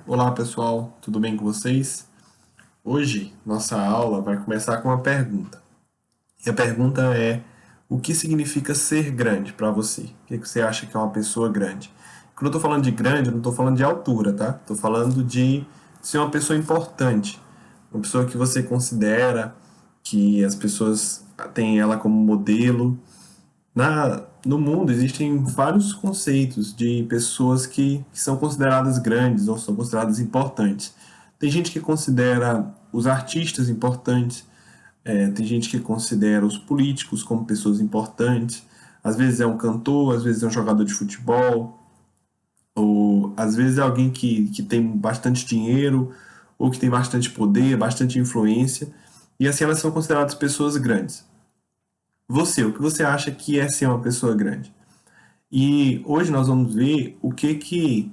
Olá pessoal, tudo bem com vocês? Hoje nossa aula vai começar com uma pergunta. E a pergunta é: o que significa ser grande para você? O que você acha que é uma pessoa grande? Quando eu estou falando de grande, eu não estou falando de altura, tá? Estou falando de ser uma pessoa importante, uma pessoa que você considera que as pessoas têm ela como modelo. No mundo existem vários conceitos de pessoas que são consideradas grandes ou são consideradas importantes. Tem gente que considera os artistas importantes, tem gente que considera os políticos como pessoas importantes. Às vezes é um cantor, às vezes é um jogador de futebol, ou às vezes é alguém que tem bastante dinheiro, ou que tem bastante poder, bastante influência. E assim elas são consideradas pessoas grandes. Você, o que você acha que é ser uma pessoa grande? E hoje nós vamos ver o que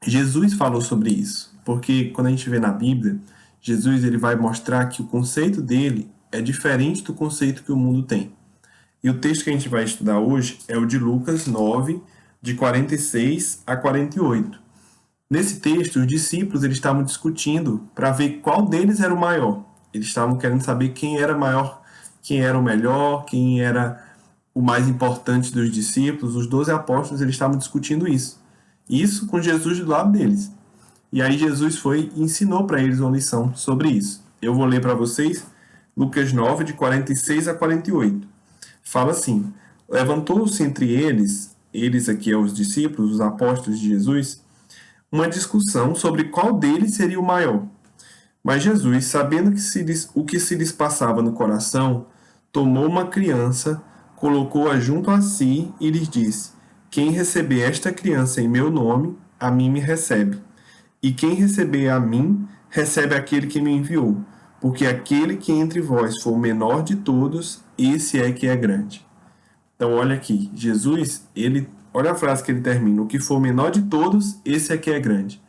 Jesus falou sobre isso. Porque quando a gente vê na Bíblia, Jesus ele vai mostrar que o conceito dele é diferente do conceito que o mundo tem. E o texto que a gente vai estudar hoje é o de Lucas 9, de 46 a 48. Nesse texto, os discípulos eles estavam discutindo para ver qual deles era o maior. Eles estavam querendo saber quem era maior, quem era o melhor, quem era o mais importante dos discípulos. Os 12 apóstolos eles estavam discutindo isso. Isso com Jesus do lado deles. E aí Jesus foi e ensinou para eles uma lição sobre isso. Eu vou ler para vocês Lucas 9, de 46 a 48. Fala assim: levantou-se entre eles aqui é os discípulos, os apóstolos de Jesus, uma discussão sobre qual deles seria o maior. Mas Jesus, sabendo o que se lhes passava no coração, tomou uma criança, colocou-a junto a si e lhes disse: quem receber esta criança em meu nome, a mim me recebe. E quem receber a mim, recebe aquele que me enviou. Porque aquele que entre vós for o menor de todos, esse é que é grande. Então, olha aqui, Jesus, olha a frase que ele termina: o que for o menor de todos, esse é que é grande.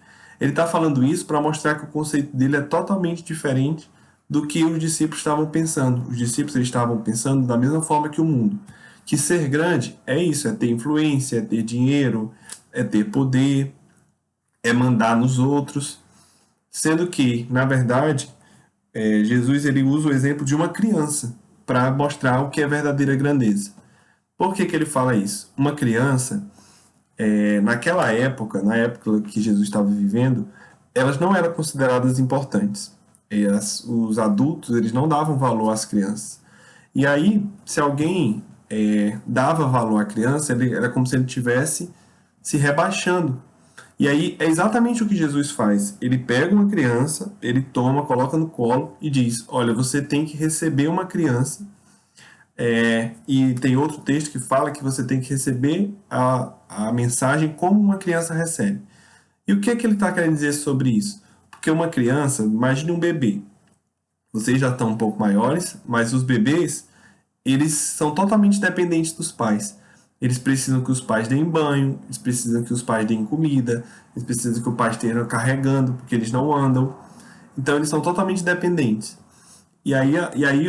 Ele está falando isso para mostrar que o conceito dele é totalmente diferente do que os discípulos estavam pensando. Os discípulos eles estavam pensando da mesma forma que o mundo. Que ser grande é isso, é ter influência, é ter dinheiro, é ter poder, é mandar nos outros. Sendo que, na verdade, Jesus ele usa o exemplo de uma criança para mostrar o que é verdadeira grandeza. Por que ele fala isso? Uma criança, naquela época, na época que Jesus estava vivendo, elas não eram consideradas importantes. Os adultos eles não davam valor às crianças. E aí, se alguém dava valor à criança, era como se ele tivesse se rebaixando. E aí é exatamente o que Jesus faz. Ele pega uma criança, ele toma, coloca no colo e diz: olha, você tem que receber uma criança. E tem outro texto que fala que você tem que receber a mensagem como uma criança recebe. E o que é que ele está querendo dizer sobre isso? Porque uma criança, imagine um bebê. Vocês já estão um pouco maiores, mas os bebês, eles são totalmente dependentes dos pais. Eles precisam que os pais deem banho, eles precisam que os pais deem comida, eles precisam que o pai esteja carregando, porque eles não andam. Então, eles são totalmente dependentes. E aí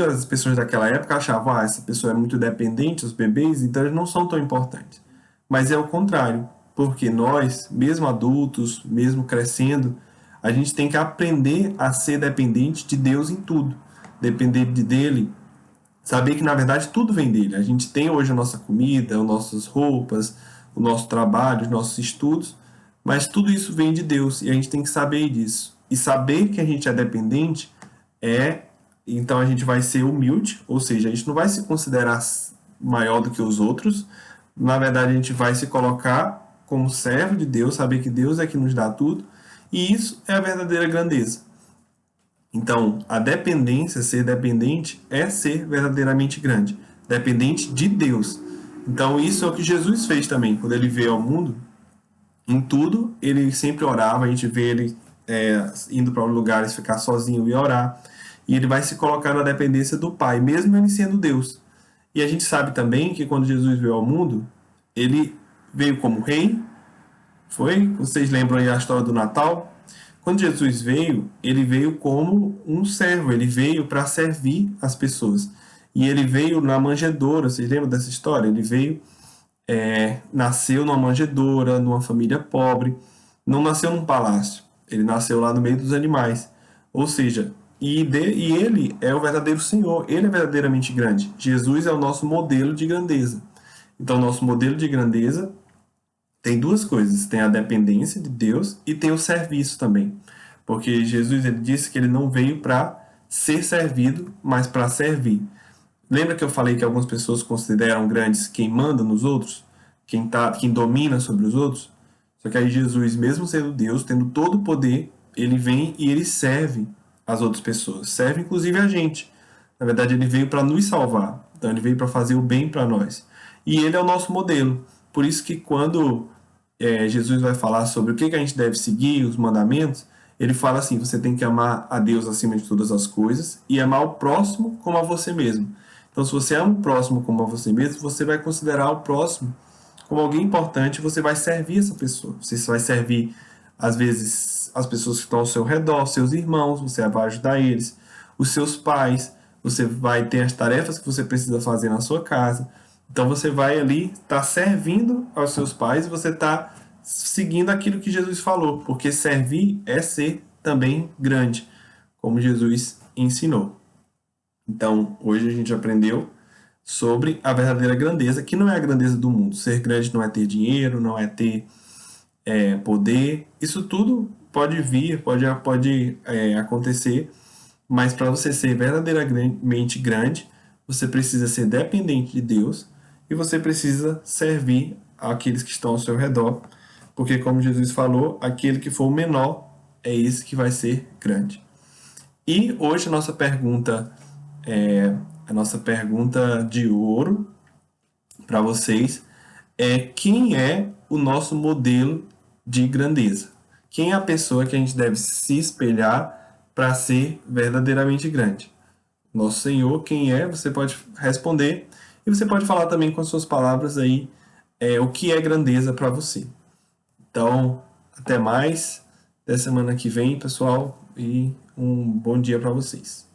as pessoas daquela época achavam, essa pessoa é muito dependente, os bebês, então eles não são tão importantes. Mas é o contrário, porque nós, mesmo adultos, mesmo crescendo, a gente tem que aprender a ser dependente de Deus em tudo. Depender dele, saber que na verdade tudo vem dele. A gente tem hoje a nossa comida, as nossas roupas, o nosso trabalho, os nossos estudos, mas tudo isso vem de Deus e a gente tem que saber disso. E saber que a gente é dependente é então a gente vai ser humilde, ou seja, a gente não vai se considerar maior do que os outros. Na verdade, a gente vai se colocar como servo de Deus, saber que Deus é que nos dá tudo, e isso é a verdadeira grandeza. Então, a dependência, ser dependente, é ser verdadeiramente grande, dependente de Deus. Então, isso é o que Jesus fez também, quando ele veio ao mundo. Em tudo, ele sempre orava, a gente vê ele indo para lugares, ficar sozinho e orar. E ele vai se colocar na dependência do Pai, mesmo ele sendo Deus. E a gente sabe também que quando Jesus veio ao mundo, ele veio como rei, foi? Vocês lembram aí a história do Natal? Quando Jesus veio, ele veio como um servo, ele veio para servir as pessoas. E ele veio na manjedoura, vocês lembram dessa história? Ele veio, nasceu numa manjedoura, numa família pobre, não nasceu num palácio. Ele nasceu lá no meio dos animais. Ou seja, e ele é o verdadeiro Senhor, ele é verdadeiramente grande. Jesus é o nosso modelo de grandeza. Então, nosso modelo de grandeza tem duas coisas: tem a dependência de Deus e tem o serviço também. Porque Jesus ele disse que ele não veio para ser servido, mas para servir. Lembra que eu falei que algumas pessoas consideram grandes quem manda nos outros? Quem domina sobre os outros? Só que aí Jesus, mesmo sendo Deus, tendo todo o poder, ele vem e ele serve as outras pessoas. Serve inclusive a gente. Na verdade, ele veio para nos salvar. Então, ele veio para fazer o bem para nós. E ele é o nosso modelo. Por isso que quando Jesus vai falar sobre o que a gente deve seguir, os mandamentos, ele fala assim: você tem que amar a Deus acima de todas as coisas e amar o próximo como a você mesmo. Então, se você ama o próximo como a você mesmo, você vai considerar o próximo como alguém importante, você vai servir essa pessoa. Você vai servir, às vezes, as pessoas que estão ao seu redor, seus irmãos, você vai ajudar eles, os seus pais, você vai ter as tarefas que você precisa fazer na sua casa. Então você vai ali estar servindo aos seus pais e você está seguindo aquilo que Jesus falou, porque servir é ser também grande, como Jesus ensinou. Então, hoje a gente aprendeu sobre a verdadeira grandeza, que não é a grandeza do mundo. Ser grande não é ter dinheiro, não é ter poder. Isso tudo pode vir, pode acontecer, mas para você ser verdadeiramente grande, você precisa ser dependente de Deus e você precisa servir aqueles que estão ao seu redor, porque, como Jesus falou, aquele que for o menor é esse que vai ser grande. E hoje a nossa pergunta de ouro para vocês é: quem é o nosso modelo de grandeza? Quem é a pessoa que a gente deve se espelhar para ser verdadeiramente grande? Nosso Senhor, quem é? Você pode responder e você pode falar também com as suas palavras aí o que é grandeza para você. Então, até mais. Até semana que vem, pessoal, e um bom dia para vocês.